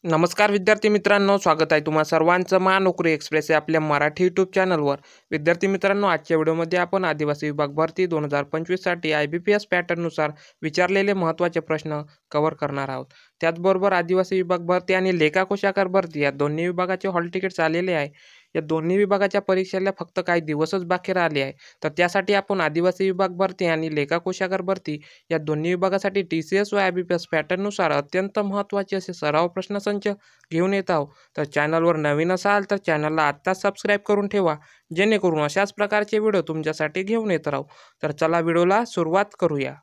नमस्कार विद्यार्थी मित्रांनो, स्वागत आहे तुम्हा सर्वांचं महानोकरी एक्सप्रेस या आपल्या मराठी यूट्यूब चॅनलवर. विद्यार्थी मित्रांनो, आजच्या व्हिडिओमध्ये आपण आदिवासी विभाग भरती 2025 साठी IBPS पॅटर्ननुसार विचारलेले महत्त्वाचे प्रश्न कव्हर करणार आहोत. त्याचबरोबर आदिवासी विभाग भरती आणि लेखाकोशागार भरती या दोन्ही विभागाचे हॉल तिकीट्स आलेले आहे. या दोन्ही विभागाच्या परीक्षेला फक्त काही दिवसच बाकी राहिले आहे. तर त्यासाठी आपण आदिवासी विभाग भरती आणि लेखाकोशागार भरती या दोन्ही विभागासाठी TCS व IBPS पॅटर्ननुसार अत्यंत महत्त्वाचे असे सराव प्रश्नसंच घेऊन येत आहोत. तर चॅनलवर नवीन असाल तर चॅनलला आत्ताच सबस्क्राईब करून ठेवा, जेणेकरून अशाच प्रकारचे व्हिडिओ तुमच्यासाठी घेऊन येत राहू. तर चला व्हिडिओला सुरुवात करूया.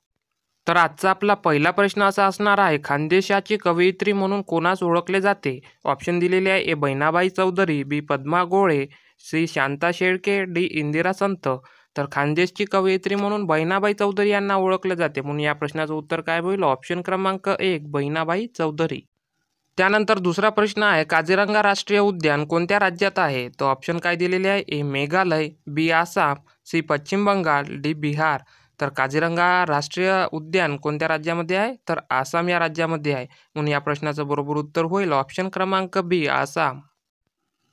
तर आजचा आपला पहिला प्रश्न असा असणार आहे, खानदेशाची कवयित्री म्हणून कोणास ओळखले जाते? ऑप्शन दिलेले आहे: ए बहिणाबाई चौधरी, बी पद्मा गोळे, सी शांता शेळके, डी इंदिरा संत. तर खानदेशची कवयित्री म्हणून बहिणाबाई चौधरी यांना ओळखले जाते, म्हणून या प्रश्नाचं उत्तर काय होईल? ऑप्शन क्रमांक 1 बहिणाबाई चौधरी. त्यानंतर दुसरा प्रश्न आहे, काझीरंगा राष्ट्रीय उद्यान कोणत्या राज्यात आहे? तर ऑप्शन काय दिलेले आहे? ए मेघालय, बी आसाम, सी पश्चिम बंगाल, डी बिहार. तर काझीरंगा राष्ट्रीय उद्यान कोणत्या राज्यामध्ये आहे? तर आसाम या राज्यामध्ये आहे, म्हणून या प्रश्नाचं बरोबर उत्तर होईल ऑप्शन क्रमांक बी आसाम.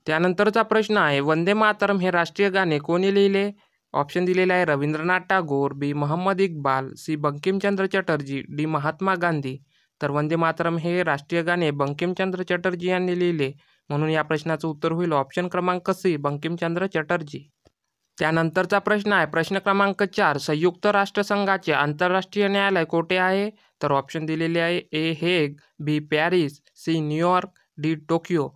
त्यानंतरचा प्रश्न आहे, वंदे मातरम हे राष्ट्रीय गाणे कोणी लिहिले? ऑप्शन दिलेले आहे: रवींद्रनाथ टागोर, बी मोहम्मद इक्बाल, सी बंकिमचंद्र चटर्जी, डी महात्मा गांधी. तर वंदे मातरम हे राष्ट्रीय गाणे बंकिमचंद्र चटर्जी यांनी लिहिले, म्हणून या प्रश्नाचं उत्तर होईल ऑप्शन क्रमांक सी बंकिमचंद्र चटर्जी. त्यानंतरचा प्रश्न आहे, प्रश्न क्रमांक 4, संयुक्त राष्ट्रसंघाचे आंतरराष्ट्रीय न्यायालय कोठे आहे? तर ऑप्शन दिलेले आहे: A Hague, B Paris, C New York, D Tokyo.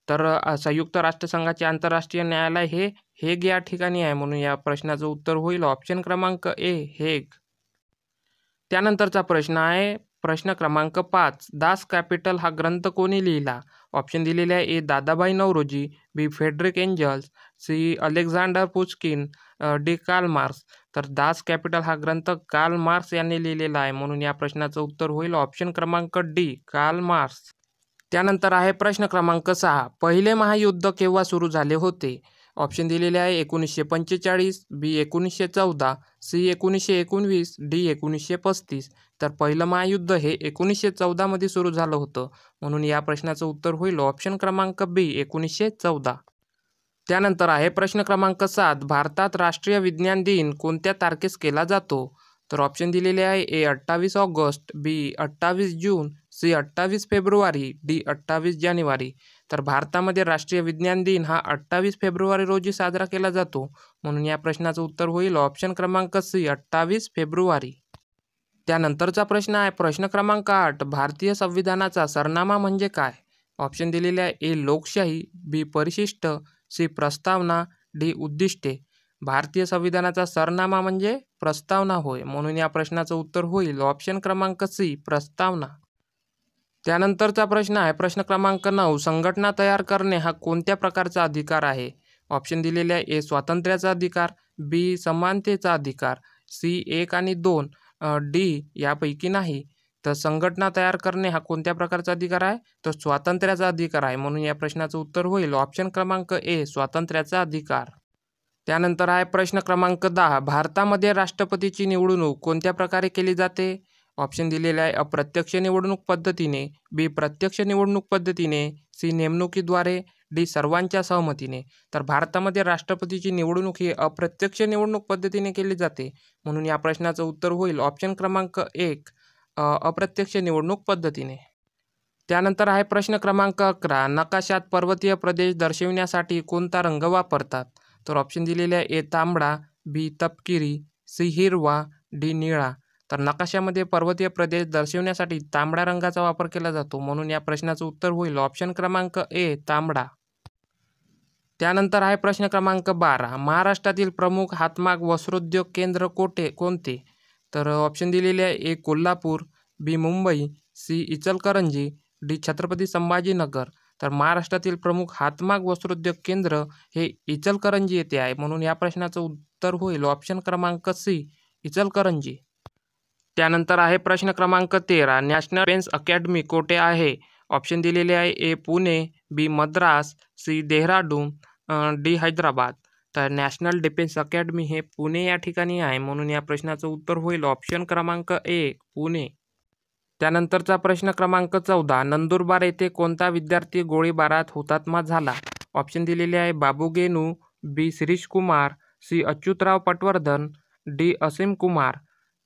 तर संयुक्त राष्ट्रसंघाचे आंतरराष्ट्रीय न्यायालय हे हेग या ठिकाणी आहे, म्हणून या प्रश्नाचं उत्तर होईल ऑप्शन क्रमांक ए हेग. त्यानंतरचा प्रश्न आहे, प्रश्न क्रमांक 5, दास कॅपिटल हा ग्रंथ कोणी लिहिला? ऑप्शन दिलेले आहे: A Dadabhai Naoroji, B Frederick Engels, C Alexander Pushkin, D Karl Marx. तर दास कॅपिटल हा ग्रंथ कार्ल मार्क्स यांनी लिहिलेला आहे, म्हणून या प्रश्नाचं उत्तर होईल ऑप्शन क्रमांक डी कार्ल मार्क्स. त्यानंतर आहे प्रश्न क्रमांक 6, पहिले महायुद्ध केव्हा सुरू झाले होते? ऑप्शन दिलेले आहे: 1945, बी 1914, सी 1919, डी 1935. तर पहिलं महायुद्ध हे 1914 मध्ये सुरू झालं होतं, म्हणून या प्रश्नाचं उत्तर होईल ऑप्शन क्रमांक बी 1914. त्यानंतर आहे प्रश्न क्रमांक 7, भारतात राष्ट्रीय विज्ञान दिन कोणत्या तारखेस केला जातो? तर ऑप्शन दिलेले आहे: ए 28 ऑगस्ट, बी 28 जून, सी 28 फेब्रुवारी, डी 28 जानेवारी. तर भारतामध्ये राष्ट्रीय विज्ञान दिन हा 28 फेब्रुवारी रोजी साजरा केला जातो, म्हणून या प्रश्नाचं उत्तर होईल ऑप्शन क्रमांक सी 28 फेब्रुवारी. त्यानंतरचा प्रश्न आहे, प्रश्न क्रमांक 8, भारतीय संविधानाचा सरनामा म्हणजे काय? ऑप्शन दिलेले आहे: ए लोकशाही, बी परिशिष्ट, सी प्रस्तावना, डी उद्दिष्टे. भारतीय संविधानाचा सरनामा म्हणजे प्रस्तावना होय, म्हणून या प्रश्नाचं उत्तर होईल ऑप्शन क्रमांक सी प्रस्तावना. त्यानंतरचा प्रश्न आहे, प्रश्न क्रमांक 9, संघटना तयार करणे हा कोणत्या प्रकारचा अधिकार आहे? ऑप्शन दिलेले आहे: ए स्वातंत्र्याचा अधिकार, बी समानतेचा अधिकार, सी 1 आणि 2, डी यापैकी नाही. तर संघटना तयार करणे हा कोणत्या प्रकारचा अधिकार आहे? तर स्वातंत्र्याचा अधिकार आहे, म्हणून या प्रश्नाचं उत्तर होईल ऑप्शन क्रमांक ए स्वातंत्र्याचा अधिकार. त्यानंतर आहे प्रश्न क्रमांक 10, भारतामध्ये राष्ट्रपतीची निवडणूक कोणत्या प्रकारे केली जाते? ऑप्शन दिलेले आहे: अप्रत्यक्ष निवडणूक पद्धतीने, बी प्रत्यक्ष निवडणूक पद्धतीने, सी नेमणुकीद्वारे, डी सर्वांच्या सहमतीने. तर भारतामध्ये राष्ट्रपतीची निवडणूक ही अप्रत्यक्ष निवडणूक पद्धतीने केली जाते, म्हणून या प्रश्नाचं उत्तर होईल ऑप्शन क्रमांक 1 अप्रत्यक्ष निवडणूक पद्धतीने. त्यानंतर आहे प्रश्न क्रमांक 11, नकाशात पर्वतीय प्रदेश दर्शविण्यासाठी कोणता रंग वापरतात? तर ऑप्शन दिलेले आहे: ए तांबडा, बी तपकिरी, सी हिरवा, डी निळा. तर नकाशामध्ये पर्वतीय प्रदेश दर्शविण्यासाठी तांबड्या रंगाचा वापर केला जातो, म्हणून या प्रश्नाचं उत्तर होईल ऑप्शन क्रमांक ए तांबडा. त्यानंतर आहे प्रश्न क्रमांक 12, महाराष्ट्रातील प्रमुख हातमाग वस्त्रोद्योग केंद्र कोणते? तर ऑप्शन दिलेले आहे: ए कोल्हापूर, बी मुंबई, सी इचलकरंजी, डी छत्रपती संभाजीनगर. तर महाराष्ट्रातील प्रमुख हातमाग वस्त्रोद्योग केंद्र हे इचलकरंजी येथे आहे, म्हणून या प्रश्नाचं उत्तर होईल ऑप्शन क्रमांक सी इचलकरंजी. त्यानंतर आहे प्रश्न क्रमांक 13, नॅशनल डिफेन्स अकॅडमी कोठे आहे? ऑप्शन दिलेले आहे: ए पुणे, बी मद्रास, सी देहराडून, डी हैदराबाद. तर नॅशनल डिफेन्स अकॅडमी हे पुणे या ठिकाणी आहे, म्हणून या प्रश्नाचं उत्तर होईल ऑप्शन क्रमांक ए पुणे. त्यानंतरचा प्रश्न क्रमांक 14, नंदुरबार येथे कोणता विद्यार्थी गोळीबारात हुतात्मा झाला? ऑप्शन दिलेले आहे बाबू गेनू, बी शिरीष कुमार, सी अच्युतराव पटवर्धन, डी असीम कुमार.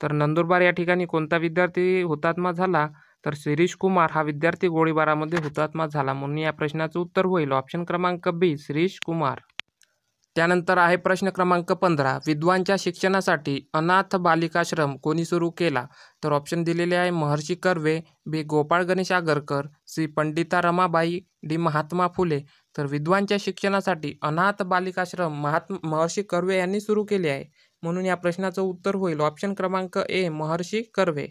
तर नंदुरबार या ठिकाणी कोणता विद्यार्थी हुतात्मा झाला? तर शिरीष कुमार हा विद्यार्थी गोळीबारामध्ये हुतात्मा झाला, म्हणून या प्रश्नाचं उत्तर होईल ऑप्शन क्रमांक बी शिरीष कुमार. त्यानंतर आहे प्रश्न क्रमांक 15, विद्वांच्या शिक्षणासाठी अनाथ बालिकाश्रम कोणी सुरू केला? तर ऑप्शन दिलेले आहे महर्षी कर्वे, बी गोपाळ गणेश आगरकर, सी पंडिता रमाबाई, डी महात्मा फुले. तर विद्वांच्या शिक्षणासाठी अनाथ बालिकाश्रम महर्षी कर्वे यांनी सुरू केले आहे, म्हणून या प्रश्नाचं उत्तर होईल ऑप्शन क्रमांक ए महर्षी कर्वे.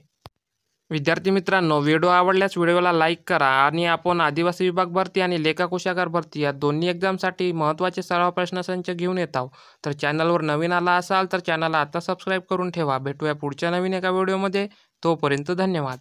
विद्यार्थी मित्रांनो, व्हिडिओ आवडल्यास व्हिडिओला लाईक करा आणि आपण आदिवासी विभाग भरती आणि लेखा कोशागार भरती या दोन्ही एक्झामसाठी महत्त्वाचे सराव प्रश्नसंच घेऊन येत आहोत. तर चॅनलवर नवीन आला असाल तर चॅनलला आता सबस्क्राईब करून ठेवा. भेटूया पुढच्या नवीन एका व्हिडिओमध्ये. तोपर्यंत धन्यवाद.